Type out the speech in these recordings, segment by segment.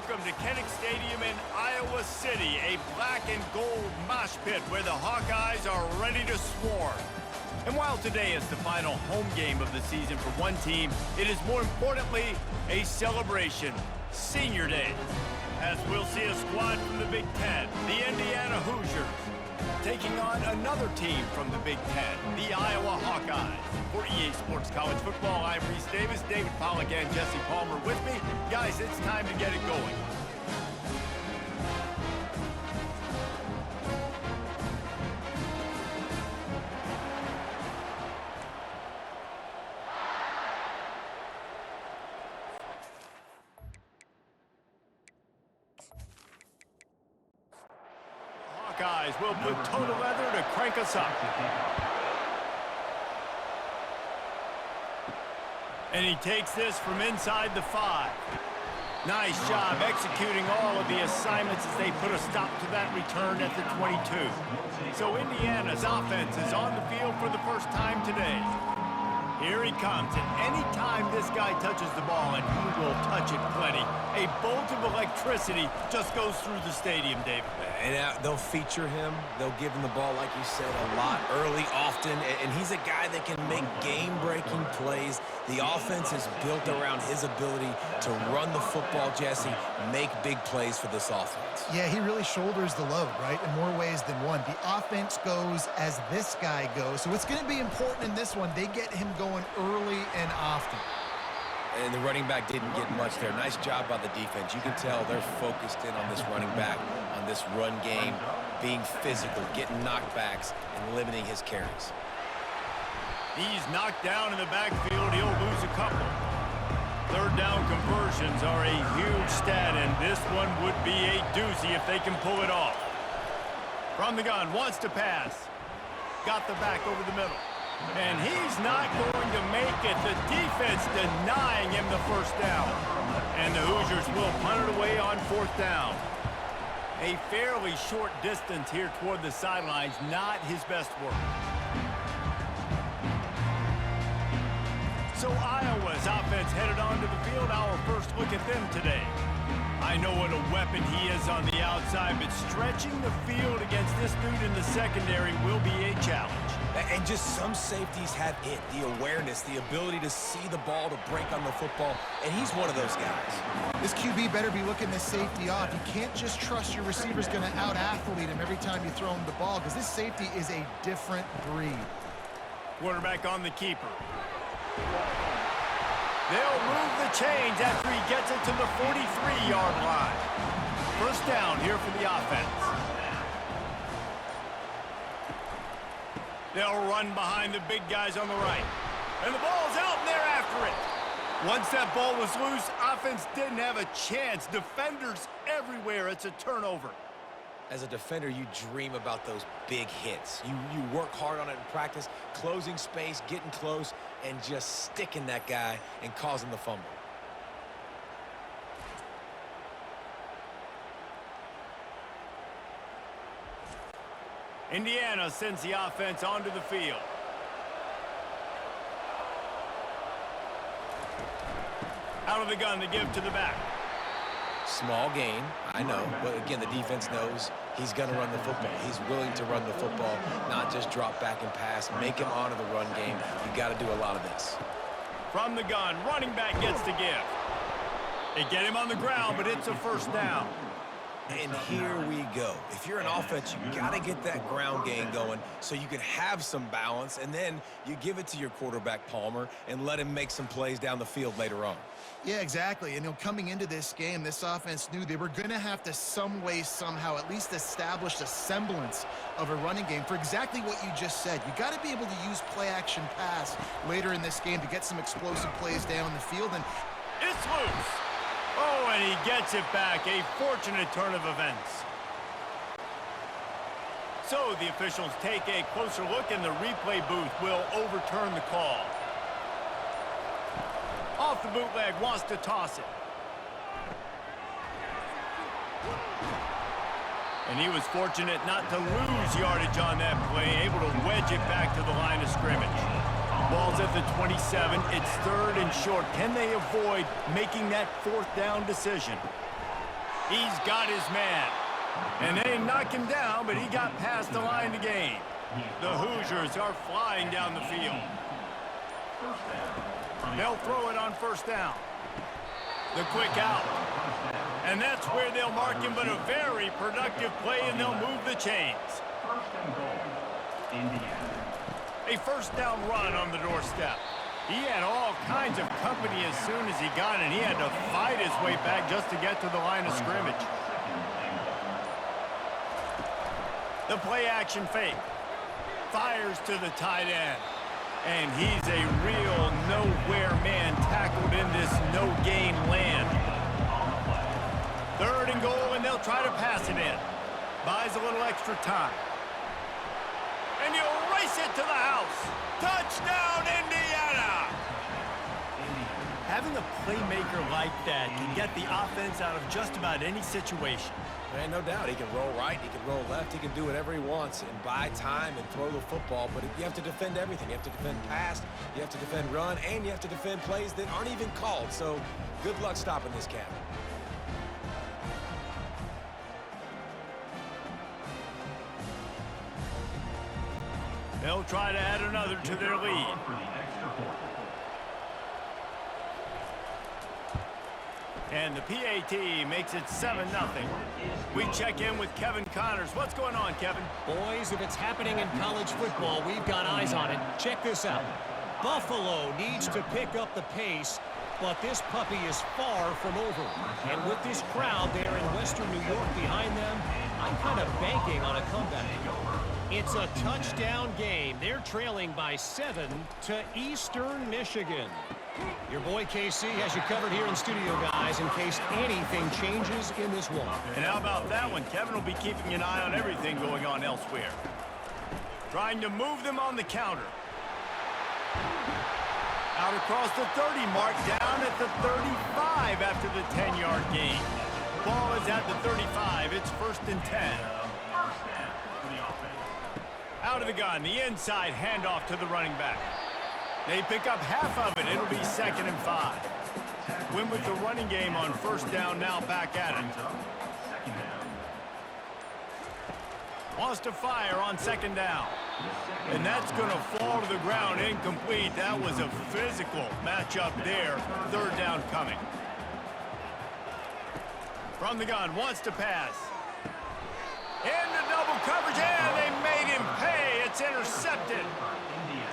Welcome to Kinnick Stadium in Iowa City, a black and gold mosh pit where the Hawkeyes are ready to swarm. And while today is the final home game of the season for one team, it is more importantly a celebration, Senior Day, as we'll see a squad from the Big Ten, the Indiana Hoosiers, taking on another team from the Big Ten, the Iowa Hawkeyes. For EA Sports College Football, I'm Reese Davis, David Pollack, and Jesse Palmer with me. Guys, it's time to get it going. Hawkeyes will put toe to leather to crank us up. And he takes this from inside the 5. Nice job executing all of the assignments as they put a stop to that return at the 22. So Indiana's offense is on the field for the first time today. Here he comes, and any time this guy touches the ball, and he will touch it plenty, a bolt of electricity just goes through the stadium, David. And they'll feature him. They'll give him the ball, like you said, a lot, early, often. And he's a guy that can make game-breaking plays. The offense is built around his ability to run the football, Jesse, make big plays for this offense. Yeah, he really shoulders the load, right, in more ways than one. The offense goes as this guy goes. So it's going to be important in this one. They get him going early and often. And the running back didn't get much there. Nice job by the defense. You can tell they're focused in on this running back, on this run game, being physical, getting knockbacks, and limiting his carries. He's knocked down in the backfield. He'll lose a couple. Third down conversions are a huge stat, and this one would be a doozy if they can pull it off. From the gun, wants to pass. Got the back over the middle. And he's not going to make it. The defense denying him the first down. And the Hoosiers will punt it away on fourth down. A fairly short distance here toward the sidelines, not his best work. So Iowa's offense headed onto the field. Our first look at them today. I know what a weapon he is on the outside, but stretching the field against this dude in the secondary will be a challenge. And just some safeties have it, the awareness, the ability to see the ball, to break on the football, and he's one of those guys. This QB better be looking this safety off. You can't just trust your receiver's going to out-athlete him every time you throw him the ball, because this safety is a different breed. Quarterback on the keeper. They'll move the chains after he gets it to the 43-yard line. First down here for the offense. They'll run behind the big guys on the right. And the ball's out, and they're after it. Once that ball was loose, offense didn't have a chance. Defenders everywhere. It's a turnover. As a defender, you dream about those big hits. You work hard on it in practice, closing space, getting close, and just sticking that guy and causing the fumble. Indiana sends the offense onto the field. Out of the gun to give to the back. Small gain, I know, but again, the defense knows he's going to run the football. He's willing to run the football, not just drop back and pass, make him honor the run game. You got to do a lot of this. From the gun, running back gets to give. They get him on the ground, but it's a first down. And here we go. If you're an offense, you got to get that ground game going so you can have some balance, and then you give it to your quarterback, Palmer, and let him make some plays down the field later on. Yeah, exactly. And coming into this game, this offense knew they were going to have to some way, somehow, at least establish a semblance of a running game for exactly what you just said. You got to be able to use play-action pass later in this game to get some explosive plays down the field. And it's loose. Oh, and he gets it back. A fortunate turn of events. So the officials take a closer look, and the replay booth will overturn the call. Off the bootleg, wants to toss it. And he was fortunate not to lose yardage on that play, able to wedge it back to the line of scrimmage. Ball's at the 27. It's third and short. Can they avoid making that fourth down decision? He's got his man. And they knock him down, but he got past the line to gain. The Hoosiers are flying down the field. They'll throw it on first down. The quick out. And that's where they'll mark him, but a very productive play, and they'll move the chains. A first down run on the doorstep. He had all kinds of company as soon as he got it. He had to fight his way back just to get to the line of scrimmage. The play action fake. Fires to the tight end. And he's a real nowhere man tackled in this no-gain land. 3rd and goal, and they'll try to pass it in. Buys a little extra time. And you'll race it to the house. Touchdown, Indiana! Having a playmaker like that can get the offense out of just about any situation. Man, no doubt. He can roll right, he can roll left, he can do whatever he wants and buy time and throw the football, but you have to defend everything. You have to defend pass, you have to defend run, and you have to defend plays that aren't even called. So good luck stopping this cat. They'll try to add another to their lead. And the PAT makes it 7-0. We check in with Kevin Connors. What's going on, Kevin? Boys, if it's happening in college football, we've got eyes on it. Check this out. Buffalo needs to pick up the pace, but this puppy is far from over. And with this crowd there in Western New York behind them, I'm kind of banking on a comeback. It's a touchdown game. They're trailing by 7 to Eastern Michigan. Your boy KC has you covered here in studio, guys, in case anything changes in this one. And how about that one? Kevin will be keeping an eye on everything going on elsewhere. Trying to move them on the counter. Out across the 30 mark, down at the 35 after the 10-yard gain. Ball is at the 35. It's 1st and 10. Out of the gun, the inside handoff to the running back. They pick up half of it. It'll be 2nd and 5. Win with the running game on first down, now back at it. Wants to fire on 2nd down. And that's going to fall to the ground incomplete. That was a physical matchup there. 3rd down coming. From the gun, wants to pass. Into double coverage, and they made him pay. It's intercepted.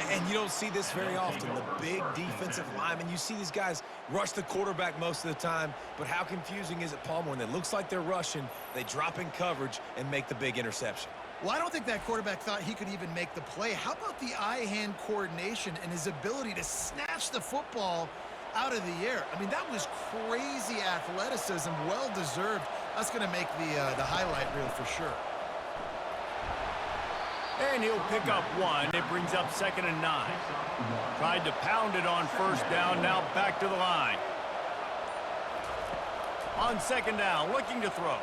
And you don't see this very often. The big defensive linemen, you see these guys rush the quarterback most of the time, but how confusing is it, Palmer, when it looks like they're rushing, they drop in coverage and make the big interception? Well, I don't think that quarterback thought he could even make the play. How about the eye-hand coordination and his ability to snatch the football out of the air? I mean, that was crazy athleticism, well-deserved. That's going to make the highlight reel for sure. And he'll pick up 1. It brings up 2nd and 9. Tried to pound it on first down, now back to the line. On 2nd down, looking to throw.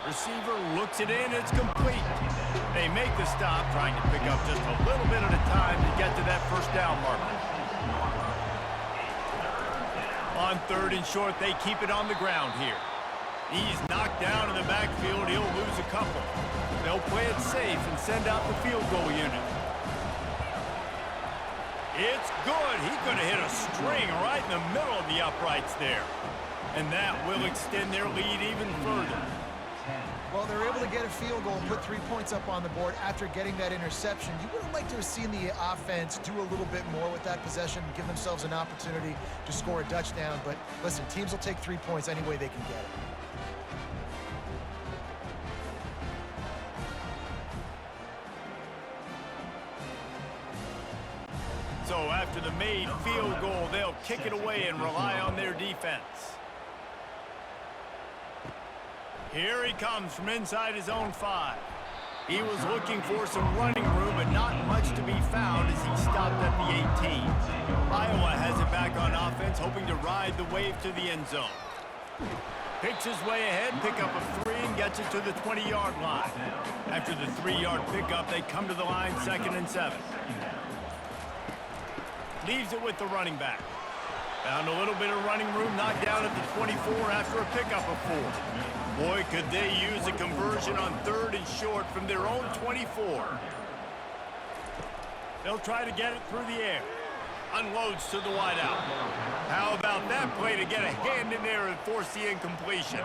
Receiver looks it in, it's complete. They make the stop, trying to pick up just a little bit at a time to get to that first down marker. On 3rd and short, they keep it on the ground here. He's knocked down in the backfield. He'll lose a couple. They'll play it safe and send out the field goal unit. It's good. He could have hit a string right in the middle of the uprights there. And that will extend their lead even further. Well, they're able to get a field goal and put 3 points up on the board after getting that interception. You would have liked to have seen the offense do a little bit more with that possession, give themselves an opportunity to score a touchdown. But listen, teams will take 3 points any way they can get it. So after the made field goal, they'll kick it away and rely on their defense. Here he comes from inside his own 5. He was looking for some running room, but not much to be found as he stopped at the 18. Iowa has it back on offense, hoping to ride the wave to the end zone. Picks his way ahead, pick up a 3, and gets it to the 20-yard line. After the 3-yard pickup, they come to the line 2nd and 7. Leaves it with the running back. Found a little bit of running room, knocked down at the 24 after a pickup of 4. Boy, could they use a conversion on 3rd and short from their own 24. They'll try to get it through the air. Unloads to the wideout. How about that play to get a hand in there and force the incompletion?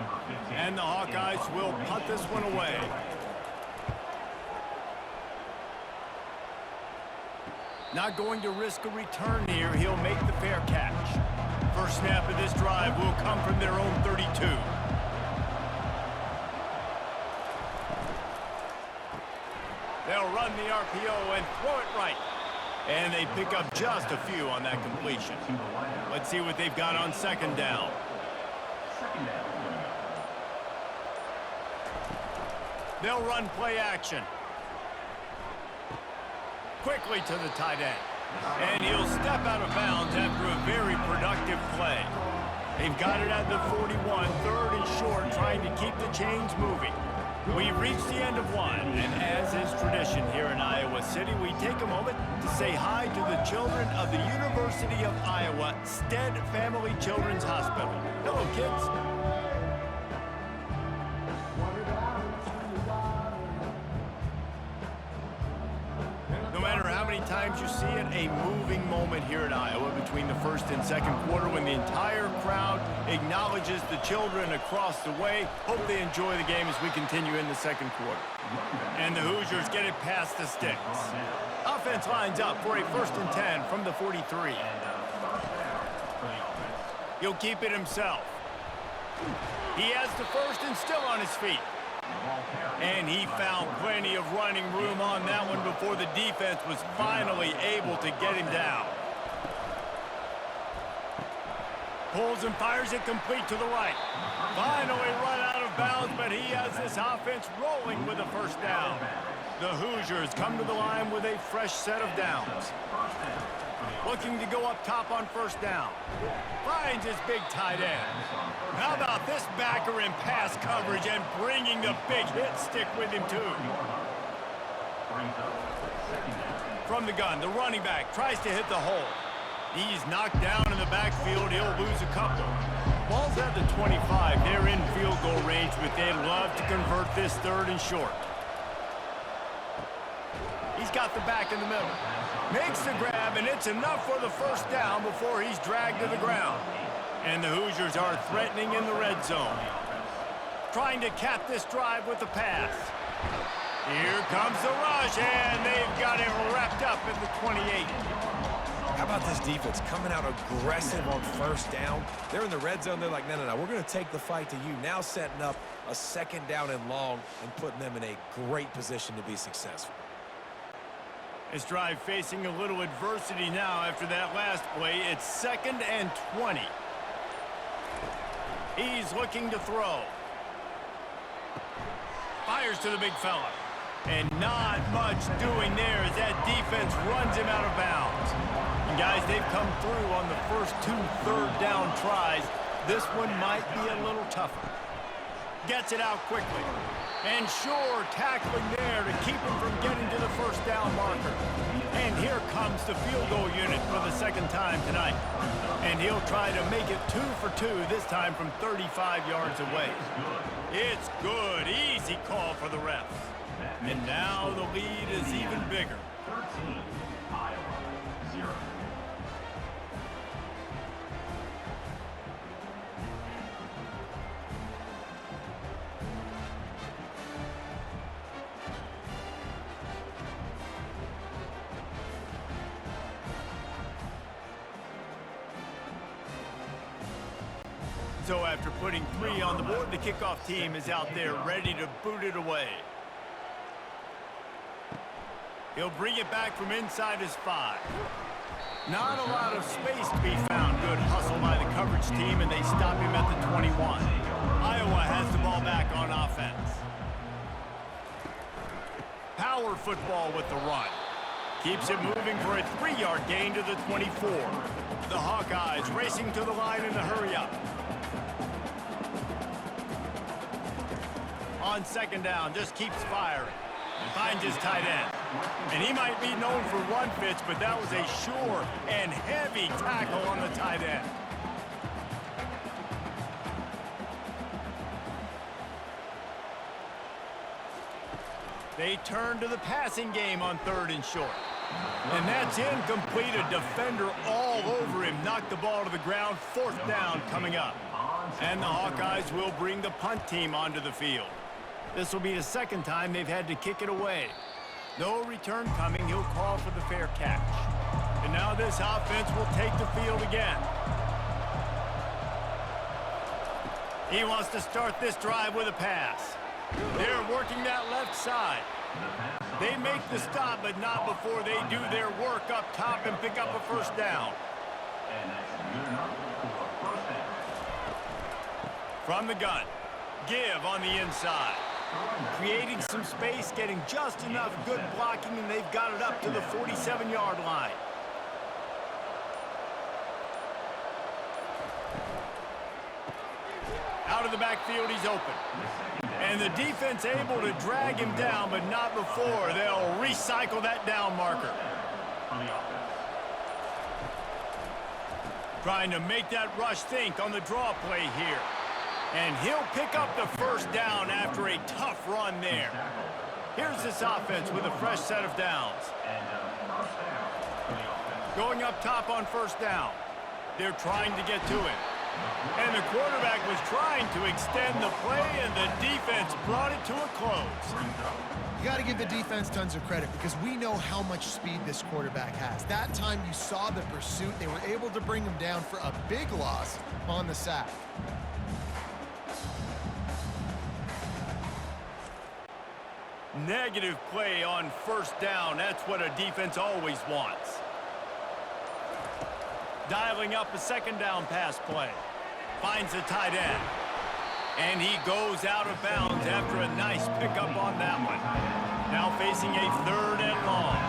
And the Hawkeyes will punt this one away. Not going to risk a return here. He'll make the fair catch. First snap of this drive will come from their own 32. They'll run the RPO and throw it right. And they pick up just a few on that completion. Let's see what they've got on 2nd down. They'll run play action. Quickly to the tight end. And he'll step out of bounds after a very productive play. They've got it at the 41, 3rd and short, trying to keep the chains moving. We've reached the end of one, and as is tradition here in Iowa City, we take a moment to say hi to the children of the University of Iowa Stead Family Children's Hospital. Hello, kids. No matter how many times you see it, a moving moment here in Iowa between the 1st and 2nd quarter when the entire crowd acknowledges the children across the way. Hope they enjoy the game as we continue in the 2nd quarter. And the Hoosiers get it past the sticks. Offense lines up for a 1st and 10 from the 43. He'll keep it himself. He has the 1st and still on his feet. And he found plenty of running room on that one before the defense was finally able to get him down. Pulls and fires it complete to the right. Finally run out of bounds, but he has this offense rolling with a 1st down. The Hoosiers come to the line with a fresh set of downs. Looking to go up top on 1st down. Finds his big tight end. How about this backer in pass coverage and bringing the big hit stick with him too? From the gun, the running back tries to hit the hole. He's knocked down in the backfield. He'll lose a couple. Ball's at the 25. They're in field goal range, but they'd love to convert this 3rd and short. He's got the back in the middle. Makes the grab, and it's enough for the 1st down before he's dragged to the ground. And the Hoosiers are threatening in the red zone. Trying to cap this drive with the pass. Here comes the rush, and they've got it wrapped up at the 28. How about this defense coming out aggressive on 1st down? They're in the red zone. They're like, no, we're going to take the fight to you. Now setting up a 2nd down and long and putting them in a great position to be successful. This drive facing a little adversity now after that last play. It's 2nd and 20. He's looking to throw. Fires to the big fella. And not much doing there as that defense runs him out of bounds. And guys, they've come through on the first 2 3rd down tries. This one might be a little tougher. Gets it out quickly. And sure, tackling there to keep him from getting to the 1st down marker. And here comes the field goal unit for the 2nd time tonight. And he'll try to make it 2 for 2, this time from 35 yards away. It's good. Easy call for the refs. And now the lead is even bigger. 13, Iowa, 0. So after putting 3 on the board, the kickoff team is out there ready to boot it away. He'll bring it back from inside his 5. Not a lot of space to be found. Good hustle by the coverage team, and they stop him at the 21. Iowa has the ball back on offense. Power football with the run. Keeps it moving for a 3-yard gain to the 24. The Hawkeyes racing to the line in a hurry-up. On 2nd down, just keeps firing. Finds his tight end. And he might be known for run fits, but that was a sure and heavy tackle on the tight end. They turn to the passing game on 3rd and short. And that's incomplete. A defender all over him. Knocked the ball to the ground. 4th down coming up. And the Hawkeyes will bring the punt team onto the field. This will be the 2nd time they've had to kick it away. No return coming. He'll call for the fair catch. And now this offense will take the field again. He wants to start this drive with a pass. They're working that left side. They make the stop, but not before they do their work up top and pick up a 1st down. From the gun, give on the inside. Creating some space, getting just enough good blocking, and they've got it up to the 47-yard line. Out of the backfield, he's open. And the defense able to drag him down, but not before they'll recycle that down marker. Trying to make that rush think on the draw play here. And he'll pick up the 1st down after a tough run there. Here's this offense with a fresh set of downs. Going up top on 1st down. They're trying to get to him. And the quarterback was trying to extend the play, and the defense brought it to a close. You got to give the defense tons of credit because we know how much speed this quarterback has. That time you saw the pursuit. They were able to bring him down for a big loss on the sack. Negative play on 1st down. That's what a defense always wants. Dialing up a 2nd down pass play. Finds the tight end. And he goes out of bounds after a nice pickup on that one. Now facing a 3rd and long.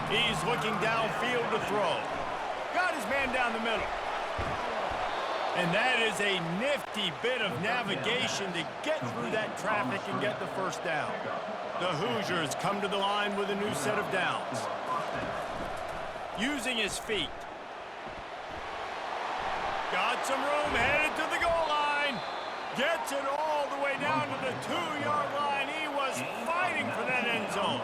He's looking downfield to throw. Got his man down the middle. And that is a nifty bit of navigation to get through that traffic and get the 1st down. The Hoosiers come to the line with a new set of downs. Using his feet. Got some room, headed to the goal line. Gets it all the way down to the 2-yard line. He was fighting for that end zone.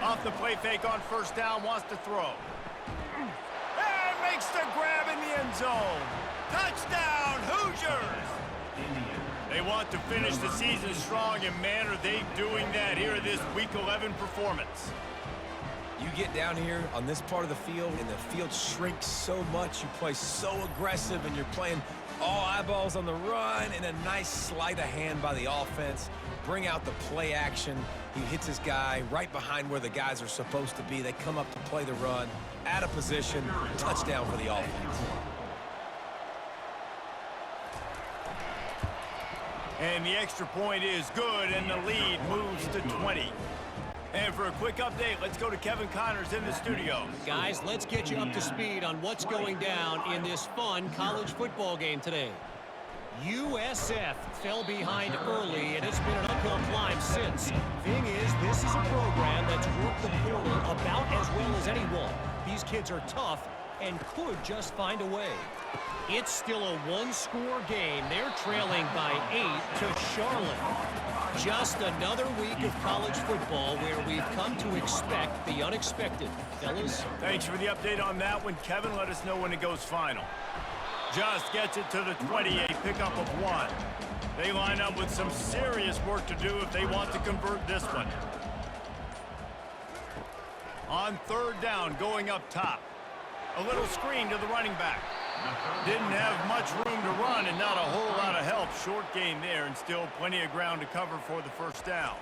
Off the play fake on 1st down, wants to throw. And makes the grab in the end zone. Touchdown, Hoosiers! They want to finish the season strong, and man, are they doing that here in this Week 11 performance. You get down here on this part of the field, and the field shrinks so much. You play so aggressive, and you're playing all eyeballs on the run, and a nice sleight of hand by the offense. Bring out the play action. He hits his guy right behind where the guys are supposed to be. They come up to play the run, out of position, touchdown for the offense. And the extra point is good, and the lead moves to 20. And for a quick update, let's go to Kevin Connors in the studio. Guys, let's get you up to speed on what's going down in this fun college football game today. USF fell behind early, and it's been an uphill climb since. Thing is, this is a program that's worked the portal about as well as anyone. These kids are tough and could just find a way. It's still a one-score game. They're trailing by 8 to Charlotte. Just another week of college football where we've come to expect the unexpected. Fellas? Thanks for the update on that one, Kevin. Let us know when it goes final. Just gets it to the 20, a pickup of 1. They line up with some serious work to do if they want to convert this one. On 3rd down, going up top. A little screen to the running back. Didn't have much room to run and not a whole lot of help. Short gain there and still plenty of ground to cover for the 1st down.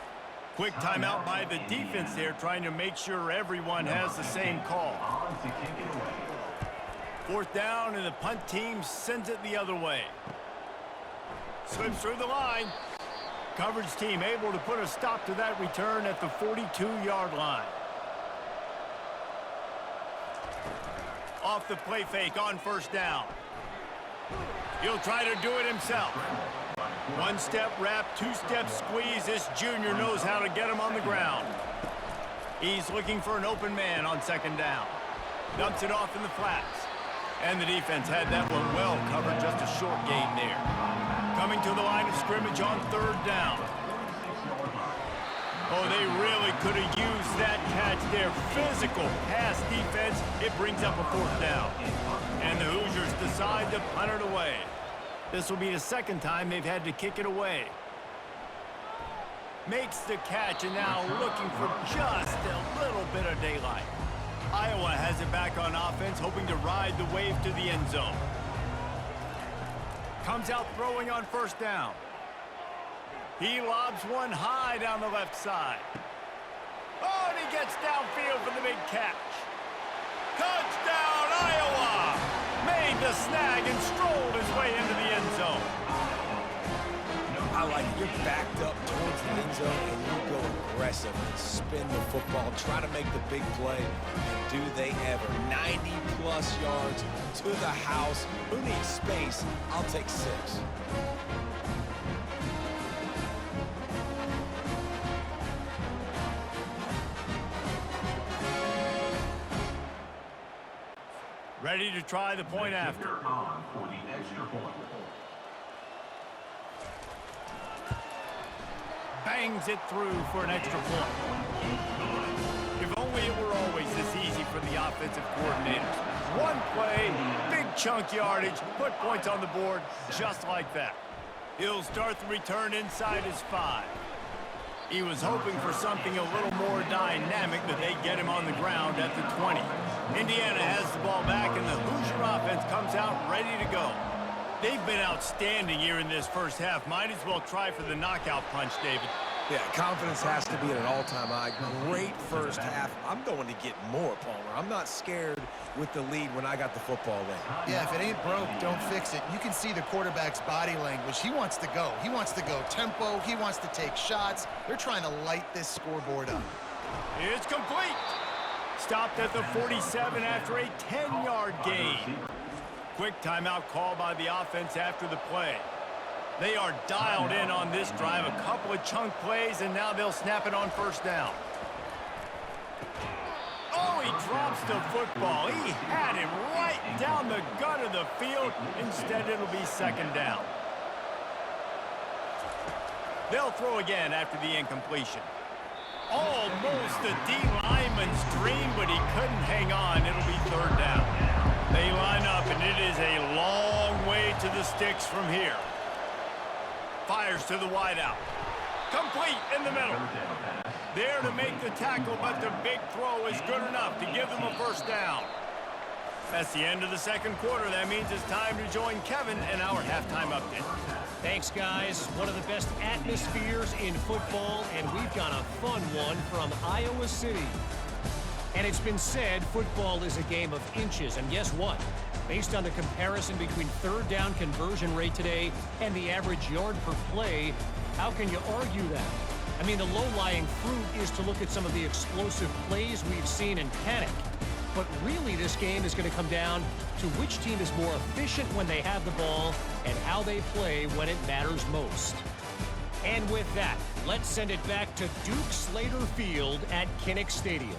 Quick timeout by the defense there, trying to make sure everyone has the same call. 4th down, and the punt team sends it the other way. Slips through the line. Coverage team able to put a stop to that return at the 42-yard line. Off the play fake on 1st down. He'll try to do it himself. 1-step wrap, 2-step squeeze. This junior knows how to get him on the ground. He's looking for an open man on 2nd down. Dumps it off in the flats. And the defense had that one well covered, just a short gain there. Coming to the line of scrimmage on third down. Oh, they really could have used that catch there. Physical pass defense. It brings up a fourth down. And the Hoosiers decide to punt it away. This will be the second time they've had to kick it away. Makes the catch and now looking for just a little bit of daylight. Iowa has it back on offense, hoping to ride the wave to the end zone. Comes out throwing on first down. He lobs one high down the left side. Oh, and he gets downfield for the big catch. Touchdown, Iowa! Made the snag and strolled his way into the end zone. I like it. You're backed up towards the end zone, and you go aggressive and spin the football, try to make the big play, and do they ever. 90-plus yards to the house. Who needs space? I'll take 6. Ready to try the point after. Bangs it through for an extra point. If only it were always this easy for the offensive coordinators. One play, big chunk yardage, put points on the board just like that. He'll start the return inside his 5. He was hoping for something a little more dynamic, but they get him on the ground at the 20. Indiana has the ball back, and the Hoosier offense comes out ready to go. They've been outstanding here in this first half. Might as well try for the knockout punch, David. Yeah, confidence has to be at an all-time high. Great first half. I'm going to get more, Palmer. I'm not scared with the lead when I got the football in. Yeah, if it ain't broke, don't fix it. You can see the quarterback's body language. He wants to go. He wants to go tempo. He wants to take shots. They're trying to light this scoreboard up. It's complete. Stopped at the 47 after a 10-yard gain. Quick timeout call by the offense after the play. They are dialed in on this drive. A couple of chunk plays, and now they'll snap it on first down. Oh, he drops the football. He had him right down the gut of the field. Instead, it'll be second down. They'll throw again after the incompletion. Almost a D-lineman's dream, but he couldn't hang on. It'll be third down. They line up, and it is a long way to the sticks from here. Fires to the wideout. Complete in the middle. There to make the tackle, but the big throw is good enough to give them a first down. That's the end of the second quarter. That means it's time to join Kevin in our halftime update. Thanks, guys. One of the best atmospheres in football, and we've got a fun one from Iowa City. And it's been said football is a game of inches, and guess what? Based on the comparison between third down conversion rate today and the average yard per play, how can you argue that? I mean, the low-lying fruit is to look at some of the explosive plays we've seen in panic. But really, this game is going to come down to which team is more efficient when they have the ball and how they play when it matters most. And with that, let's send it back to Duke Slater Field at Kinnick Stadium.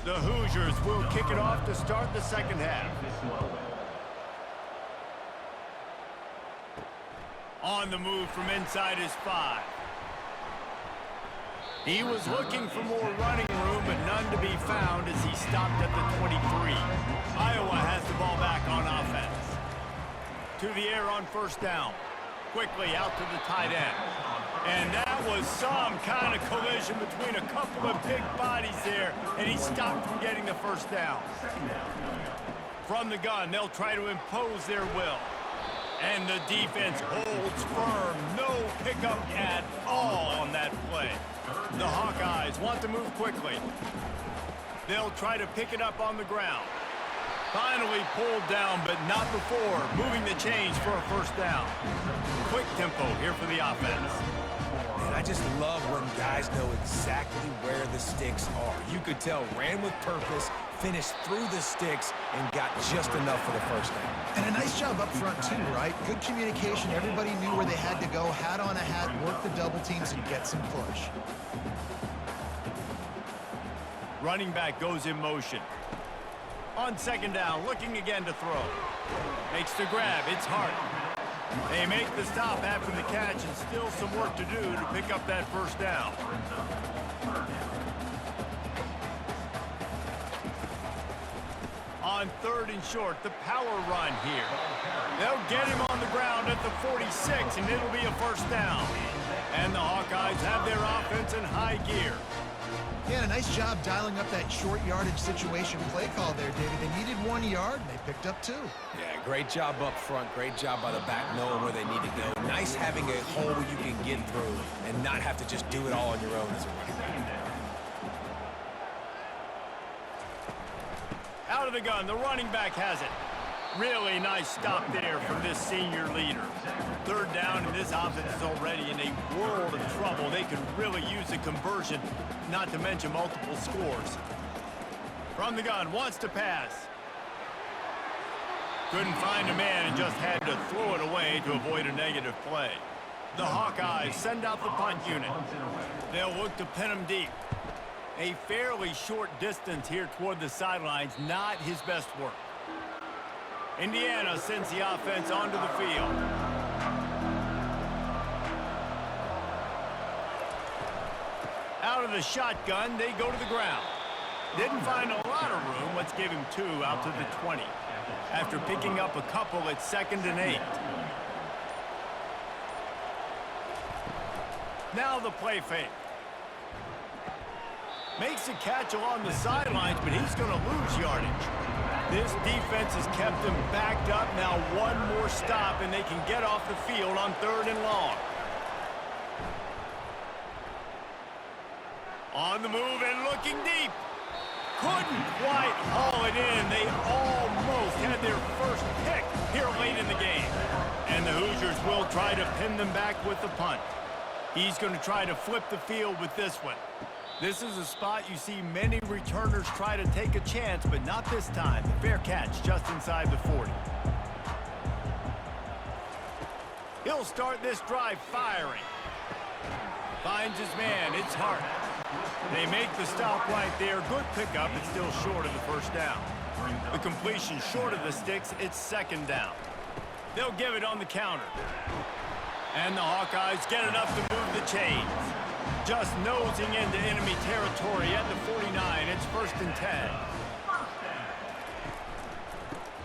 The Hoosiers will kick it off to start the second half. On the move from inside his 5. He was looking for more running room, but none to be found as he stopped at the 23. Iowa has the ball back on offense. To the air on first down. Quickly out to the tight end. And that was some kind of collision between a couple of big bodies there, and he stopped from getting the first down. From the gun, they'll try to impose their will. And the defense holds firm. No pickup at all on that play. The Hawkeyes want to move quickly. They'll try to pick it up on the ground. Finally pulled down, but not before moving the chains for a first down. Quick tempo here for the offense. And I just love when guys know exactly where the sticks are. You could tell ran with purpose, finished through the sticks, and got just enough for the first down. And a nice job up front, too, right? Good communication. Everybody knew where they had to go, hat on a hat, work the double teams, and get some push. Running back goes in motion. On second down, looking again to throw. Makes the grab. It's Hart. They make the stop after the catch, and still some work to do to pick up that first down. On third and short, the power run here. They'll get him on the ground at the 46, and it'll be a first down. And the Hawkeyes have their offense in high gear. Yeah, a nice job dialing up that short yardage situation play call there, David. They needed 1 yard, and they picked up 2. Yeah, great job up front. Great job by the back knowing where they need to go. Nice having a hole you can get through and not have to just do it all on your own as a running back. Out of the gun, the running back has it. Really nice stop there from this senior leader. Third down, and this offense is already in a world of trouble. They could really use a conversion, not to mention multiple scores. From the gun, wants to pass. Couldn't find a man and just had to throw it away to avoid a negative play. The Hawkeyes send out the punt unit. They'll look to pin him deep. A fairly short distance here toward the sidelines, not his best work. Indiana sends the offense onto the field. Out of the shotgun, they go to the ground. Didn't find a lot of room. Let's give him 2 out to the 20. After picking up a couple at 2nd and 8. Now the play fake. Makes a catch along the sidelines, but he's going to lose yardage. This defense has kept him backed up. Now one more stop, and they can get off the field on 3rd and long. On the move and looking deep. Couldn't quite haul it in. They almost had their first pick here late in the game. And the Hoosiers will try to pin them back with the punt. He's going to try to flip the field with this one. This is a spot you see many returners try to take a chance, but not this time. The fair catch just inside the 40. He'll start this drive firing. Finds his man. It's Hart. They make the stop right there. Good pickup, but still short of the first down. The completion short of the sticks. It's 2nd down. They'll give it on the counter. And the Hawkeyes get enough to move the chains. Just nosing into enemy territory at the 49. It's 1st and 10.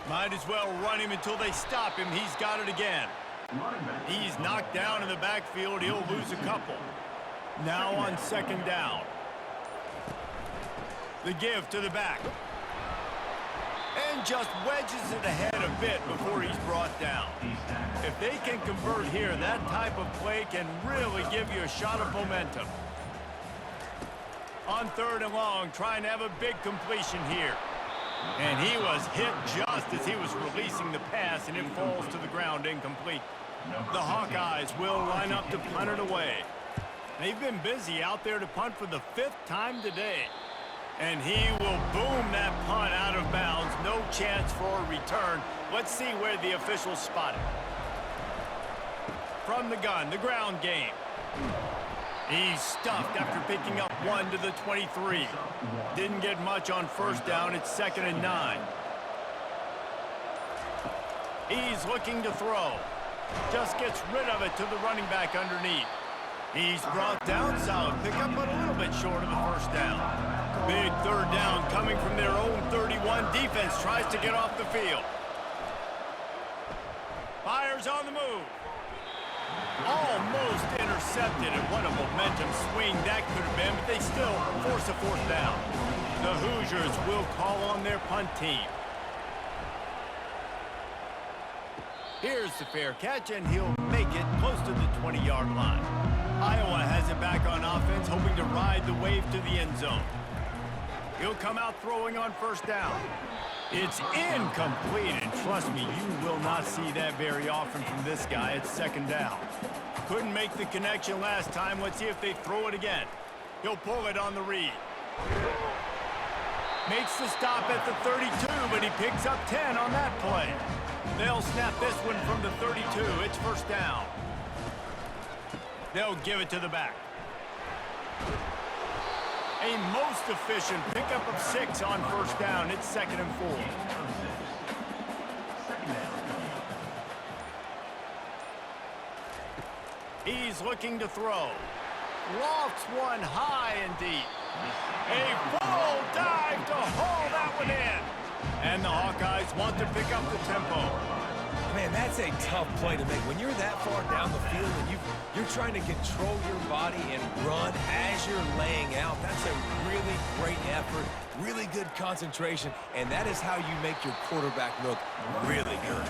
Might as well run him until they stop him. He's got it again. He's knocked down in the backfield. He'll lose a couple. Now on 2nd down. The give to the back. And just wedges it ahead a bit before he's brought down. If they can convert here, that type of play can really give you a shot of momentum. On 3rd and long, trying to have a big completion here. And he was hit just as he was releasing the pass, and it falls to the ground incomplete. The Hawkeyes will line up to punt it away. They've been busy out there to punt for the 5th time today. And he will boom that punt out of bounds. No chance for a return. Let's see where the officials spot it. From the gun, the ground game. He's stuffed after picking up 1 to the 23. Didn't get much on 1st down. It's 2nd and 9. He's looking to throw. Just gets rid of it to the running back underneath. He's brought down. Solid pickup, but a little bit short of the 1st down. Big 3rd down coming from their own 31. Defense tries to get off the field. Fires on the move. Almost intercepted, and what a momentum swing that could have been, but they still force a 4th down. The Hoosiers will call on their punt team. Here's the fair catch, and he'll make it close to the 20-yard line. Iowa has it back on offense, hoping to ride the wave to the end zone. He'll come out throwing on 1st down. It's incomplete, and trust me, you will not see that very often from this guy. It's 2nd down. Couldn't make the connection last time. Let's see if they throw it again. He'll pull it on the read. Makes the stop at the 32, but he picks up 10 on that play. They'll snap this one from the 32. It's 1st down. They'll give it to the back. A most efficient pickup of 6 on first down. It's 2nd and 4. He's looking to throw. Lofts one high and deep. A full dive to haul that one in. And the Hawkeyes want to pick up the tempo. Man, that's a tough play to make. When you're that far down the field and you're trying to control your body and run as you're laying out, that's a really great effort, really good concentration, and that is how you make your quarterback look really good.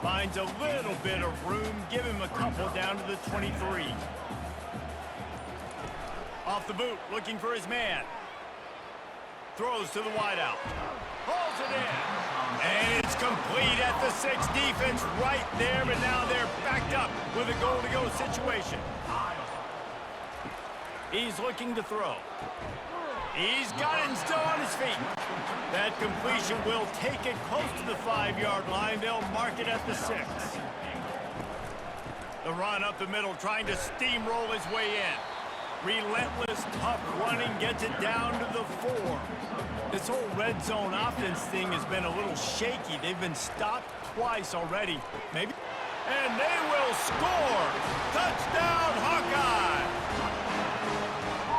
Finds a little bit of room. Give him a couple down to the 23. Off the boot, looking for his man. Throws to the wideout. Pulls it in. And it's complete at the 6. Defense right there, but now they're backed up with a goal-to-go situation. He's looking to throw. He's got it and still on his feet. That completion will take it close to the 5-yard line. They'll mark it at the 6. The run up the middle, trying to steamroll his way in. Relentless, tough running, gets it down to the 4. This whole red zone offense thing has been a little shaky. They've been stopped twice already. Maybe. And they will score. Touchdown, Hawkeye.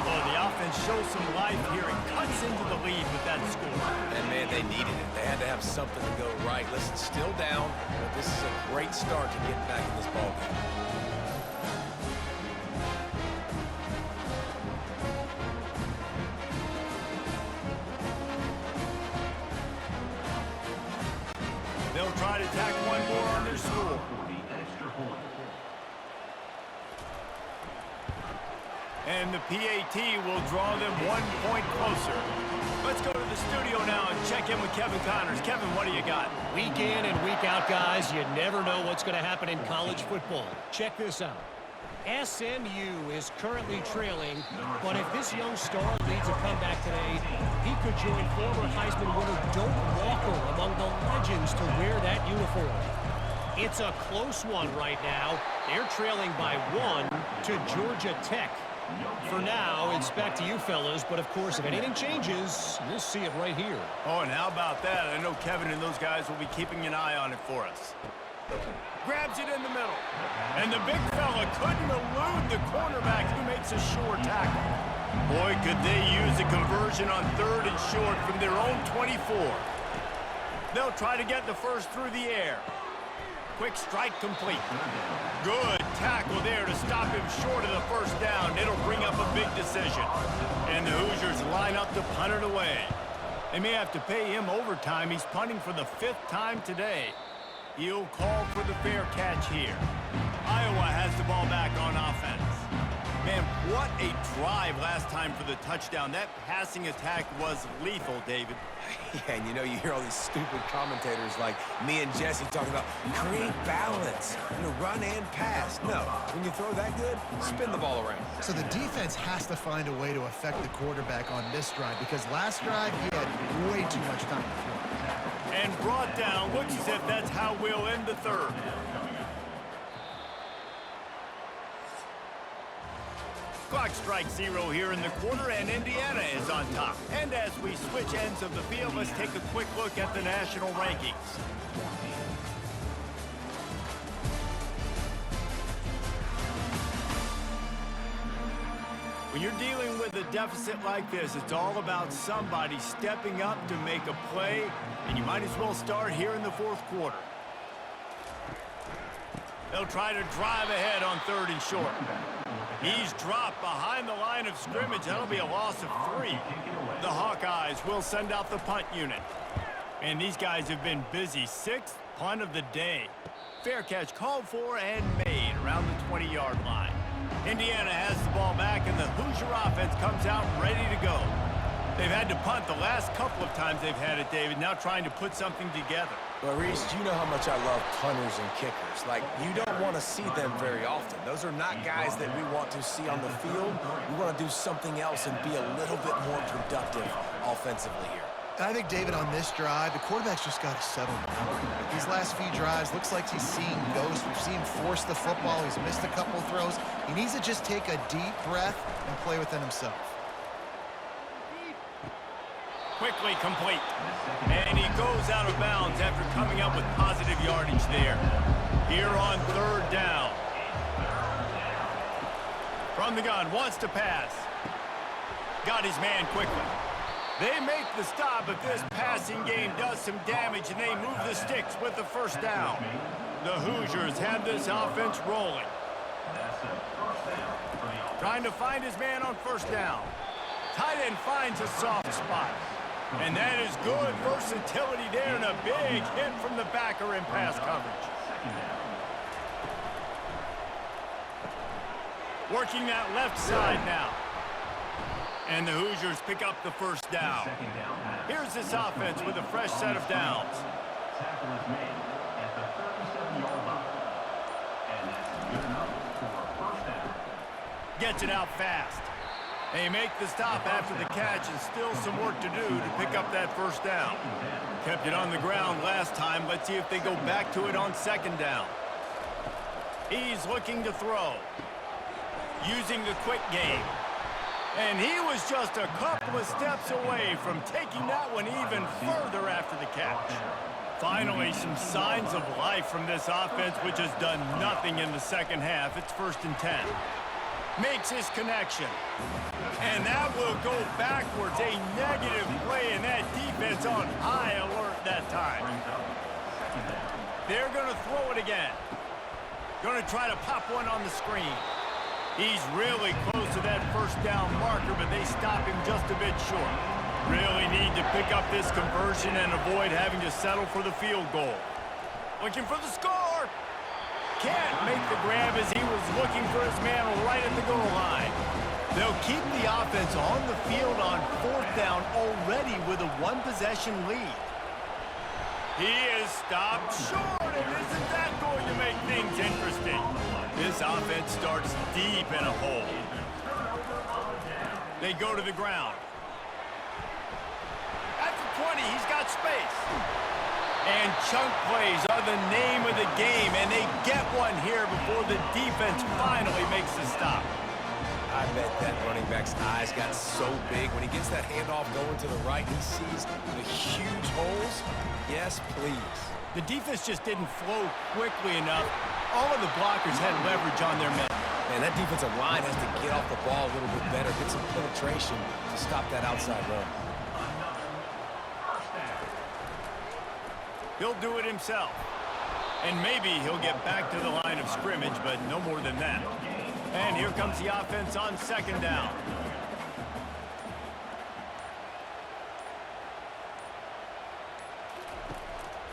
Oh, the offense shows some life here and cuts into the lead with that score. And, man, they needed it. They had to have something to go right. Listen, still down, but this is a great start to getting back in this ballgame. They'll try to tack one more on their score. And the PAT will draw them 1 point closer. Let's go to the studio now and check in with Kevin Connors. Kevin, what do you got? Week in and week out, guys, you never know what's going to happen in college football. Check this out. SMU is currently trailing, but if this young star leads a comeback today, he could join former Heisman winner Doak Walker among the legends to wear that uniform. It's a close one right now. They're trailing by 1 to Georgia Tech. For now, it's back to you fellas, but of course, if anything changes, you'll see it right here. Oh, and how about that? I know Kevin and those guys will be keeping an eye on it for us. Grabs it in the middle. And the big fella couldn't elude the cornerback who makes a sure tackle. Boy, could they use a conversion on 3rd and short from their own 24. They'll try to get the first through the air. Quick strike complete. Good tackle there to stop him short of the first down. It'll bring up a big decision. And the Hoosiers line up to punt it away. They may have to pay him overtime. He's punting for the 5th time today. He'll call for the fair catch here. Iowa has the ball back on offense. Man, what a drive last time for the touchdown. That passing attack was lethal, David. Yeah, and you hear all these stupid commentators like me and Jesse talking about create balance, run and pass. No, when you throw that good, spin the ball around. So the defense has to find a way to affect the quarterback on this drive because last drive he had way too much time to throw. And brought down. Looks as if that's how we'll end the 3rd. Clock strikes 0 here in the quarter, and Indiana is on top. And as we switch ends of the field, let's take a quick look at the national rankings. When you're dealing with a deficit like this, it's all about somebody stepping up to make a play, and you might as well start here in the 4th quarter. They'll try to drive ahead on 3rd and short. He's dropped behind the line of scrimmage. That'll be a loss of 3. The Hawkeyes will send out the punt unit. And these guys have been busy. 6th punt of the day. Fair catch called for and made around the 20-yard line. Indiana has the ball back, and the Hoosier offense comes out ready to go. They've had to punt the last couple of times they've had it, David, now trying to put something together. Well, Reese, you know how much I love punters and kickers. Like, you don't want to see them very often. Those are not guys that we want to see on the field. We want to do something else and be a little bit more productive offensively here. I think, David, on this drive, the quarterback's just got to settle down. These last few drives, looks like he's seeing ghosts. We've seen him force the football. He's missed a couple throws. He needs to just take a deep breath and play within himself. Quickly complete. And he goes out of bounds after coming up with positive yardage there. Here on third down. From the gun, wants to pass. Got his man quickly. They make the stop, but this passing game does some damage, and they move the sticks with the first down. The Hoosiers have this offense rolling. Trying to find his man on first down. Tight end finds a soft spot. And that is good versatility there, and a big hit from the backer in pass coverage. Working that left side now. And the Hoosiers pick up the first down. Here's this offense with a fresh set of downs. Gets it out fast. They make the stop after the catch, and still some work to do to pick up that first down. Kept it on the ground last time. Let's see if they go back to it on second down. He's looking to throw. Using the quick game. And he was just a couple of steps away from taking that one even further after the catch. Finally, some signs of life from this offense, which has done nothing in the second half. It's 1st and 10. Makes his connection. And that will go backwards. A negative play, and that defense on high alert that time. They're going to throw it again. Going to try to pop one on the screen. He's really close to that first down marker, but they stop him just a bit short. Really need to pick up this conversion and avoid having to settle for the field goal. Looking for the score. Can't make the grab as he was looking for his man right at the goal line. They'll keep the offense on the field on 4th down already with a one-possession lead. He is stopped short, and isn't that going to make things interesting? This offense starts deep in a hole. They go to the ground. At the 20, he's got space. And chunk plays are the name of the game, and they get one here before the defense finally makes the stop. I bet that running back's eyes got so big. When he gets that handoff going to the right, he sees the huge holes. Yes, please. The defense just didn't flow quickly enough. All of the blockers had leverage on their men. Man, that defensive line has to get off the ball a little bit better, get some penetration to stop that outside run. He'll do it himself. And maybe he'll get back to the line of scrimmage, but no more than that. And here comes the offense on second down.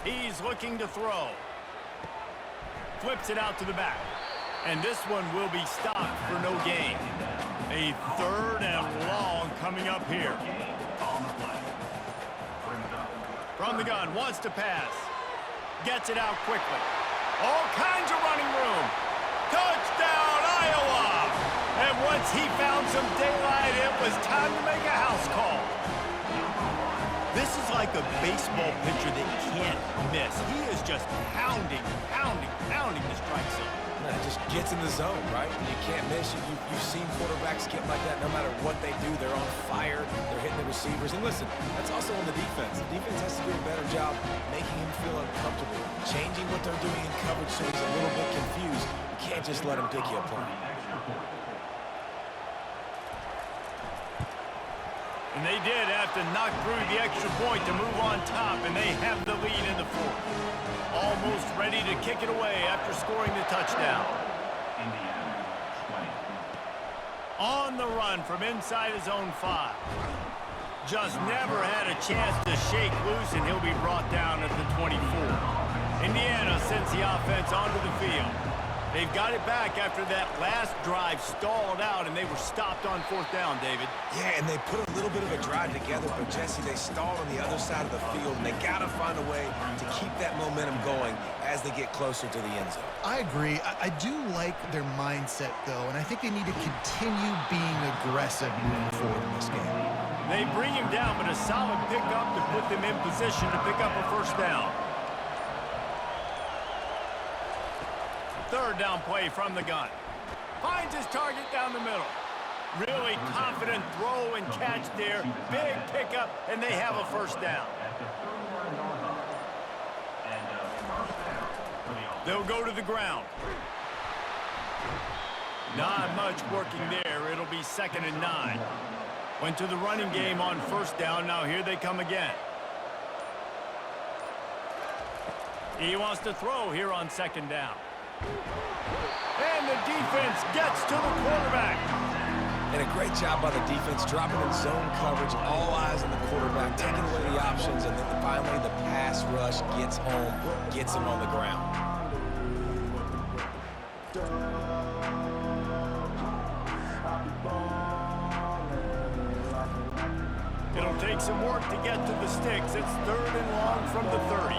He's looking to throw. Flips it out to the back. And this one will be stopped for no gain. A 3rd and long coming up here. From the gun, wants to pass. Gets it out quickly. All kinds of running room. Touchdown, Iowa! And once he found some daylight, it was time to make a house call. This is like a baseball pitcher that can't miss. He is just pounding the strike zone. Yeah, it just gets in the zone, right? You can't miss. You've seen quarterbacks get like that no matter what they do. They're on fire. They're hitting the receivers. And listen, that's also on the defense. The defense has to do a better job making him feel uncomfortable, changing what they're doing in coverage so he's a little bit confused. You can't just let him pick you apart. And they did have to knock through the extra point to move on top, and they have the lead in the 4th. Almost ready to kick it away after scoring the touchdown. On the run from inside his own 5. Just never had a chance to shake loose, and he'll be brought down at the 24. Indiana sends the offense onto the field. They've got it back after that last drive stalled out, and they were stopped on 4th down, David. Yeah, and they put a little bit of a drive together, but Jesse, they stalled on the other side of the field, and they got to find a way to keep that momentum going as they get closer to the end zone. I agree. I do like their mindset, though, and I think they need to continue being aggressive moving forward in this game. They bring him down, but a solid pickup to put them in position to pick up a first down. 3rd down play from the gun. Finds his target down the middle. Really confident throw and catch there. Big pickup, and they have a first down. They'll go to the ground. Not much working there. It'll be 2nd and 9. Went to the running game on first down. Now here they come again. He wants to throw here on 2nd down. And the defense gets to the quarterback. And a great job by the defense, dropping in zone coverage, all eyes on the quarterback, taking away the options, and then finally the pass rush gets home, gets him on the ground. It'll take some work to get to the sticks. It's 3rd and long from the 30.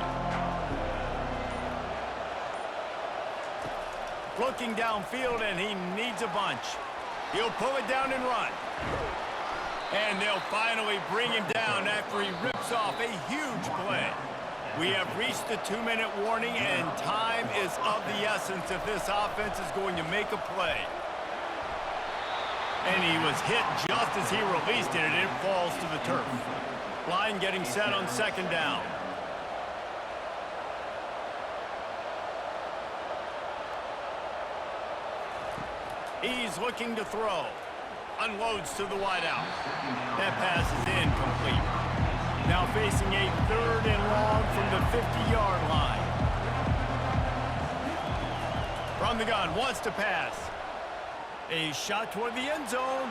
Looking downfield, and he needs a bunch. He'll pull it down and run. And they'll finally bring him down after he rips off a huge play. We have reached the 2-minute warning, and time is of the essence if this offense is going to make a play. And he was hit just as he released it, and it falls to the turf. Line getting set on 2nd down. He's looking to throw. Unloads to the wideout. That pass is incomplete. Now facing a 3rd and long from the 50-yard line. From the gun, wants to pass. A shot toward the end zone.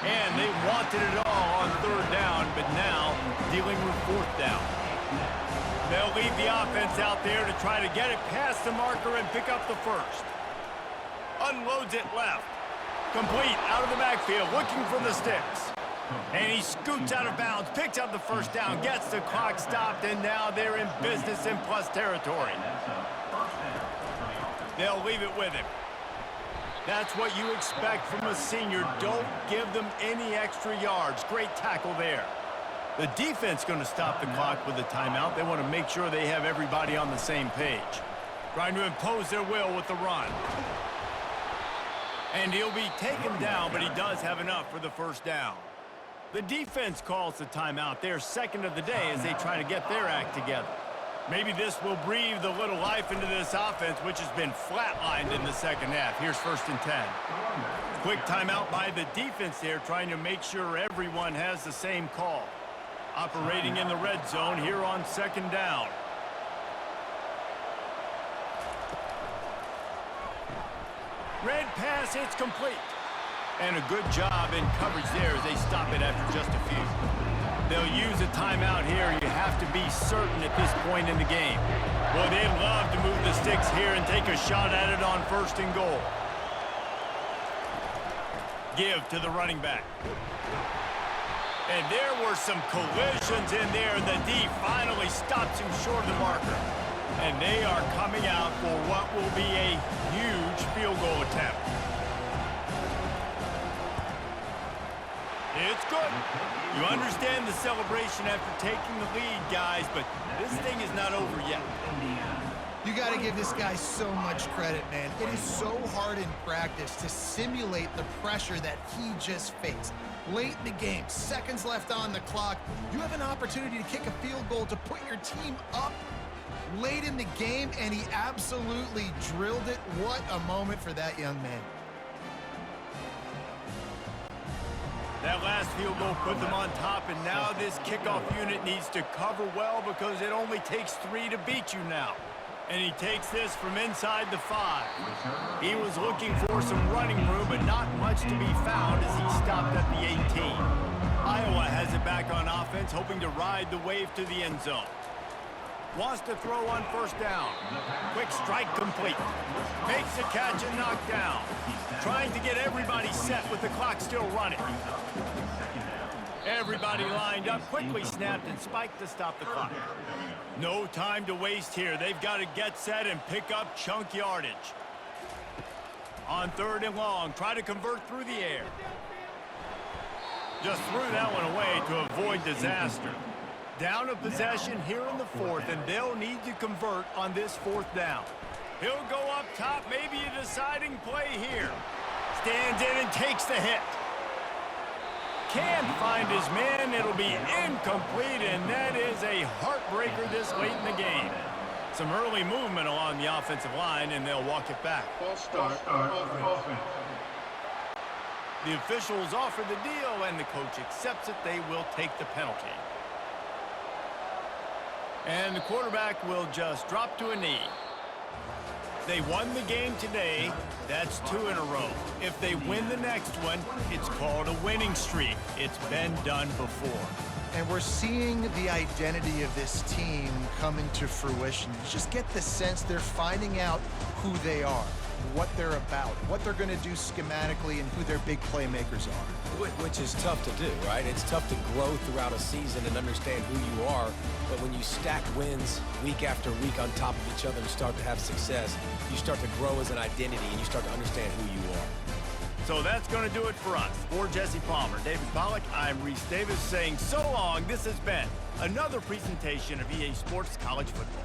And they wanted it all on 3rd down, but now dealing with 4th down. They'll leave the offense out there to try to get it past the marker and pick up the first. Unloads it left. Complete out of the backfield, looking for the sticks. And he scoots out of bounds, picks up the first down, gets the clock stopped, and now they're in business in plus territory. They'll leave it with him. That's what you expect from a senior. Don't give them any extra yards. Great tackle there. The defense going to stop the clock with a timeout. They want to make sure they have everybody on the same page. Trying to impose their will with the run. And he'll be taken down, but he does have enough for the first down. The defense calls the timeout. They're 2nd of the day as they try to get their act together. Maybe this will breathe a little life into this offense, which has been flatlined in the 2nd half. Here's 1st and 10. Quick timeout by the defense there, trying to make sure everyone has the same call. Operating in the red zone here on 2nd down. Red pass, it's complete. And a good job in coverage there as they stop it after just a few. They'll use a timeout here. You have to be certain at this point in the game. Boy, they'd love to move the sticks here and take a shot at it on 1st and goal. Give to the running back. And there were some collisions in there. The D finally stops him short of the marker. And they are coming out for what will be a huge field goal attempt. It's good. You understand the celebration after taking the lead, guys, but this thing is not over yet. You got to give this guy so much credit, man. It is so hard in practice to simulate the pressure that he just faced. Late in the game, seconds left on the clock, you have an opportunity to kick a field goal to put your team up late in the game, and he absolutely drilled it. What a moment for that young man. That last field goal put them on top, and now this kickoff unit needs to cover well because it only takes 3 to beat you now. And he takes this from inside the 5. He was looking for some running room, but not much to be found as he stopped at the 18. Iowa has it back on offense, hoping to ride the wave to the end zone. Wants to throw on 1st down. Quick strike complete. Makes the catch and knocked down. Trying to get everybody set with the clock still running. Everybody lined up, quickly snapped and spiked to stop the clock. No time to waste here. They've got to get set and pick up chunk yardage. On 3rd and long, try to convert through the air. Just threw that one away to avoid disaster. Down a possession here in the 4th, and they'll need to convert on this 4th down. He'll go up top, maybe a deciding play here. stands in and takes the hit. Can't find his man. It'll be incomplete, and that is a heartbreaker this late in the game. Some early movement along the offensive line, and they'll walk it back. False start, offense. The officials offer the deal, and the coach accepts it. They will take the penalty. And the quarterback will just drop to a knee. They won the game today. That's 2 in a row. If they win the next one, it's called a winning streak. It's been done before. And we're seeing the identity of this team come into fruition. You just get the sense they're finding out who they are, what they're about, what they're going to do schematically, and who their big playmakers are. Which is tough to do, right? It's tough to grow throughout a season and understand who you are. But when you stack wins week after week on top of each other and start to have success, you start to grow as an identity and you start to understand who you are. So that's going to do it for us. For Jesse Palmer, David Pollack, I'm Reese Davis saying so long. This has been another presentation of EA Sports College Football.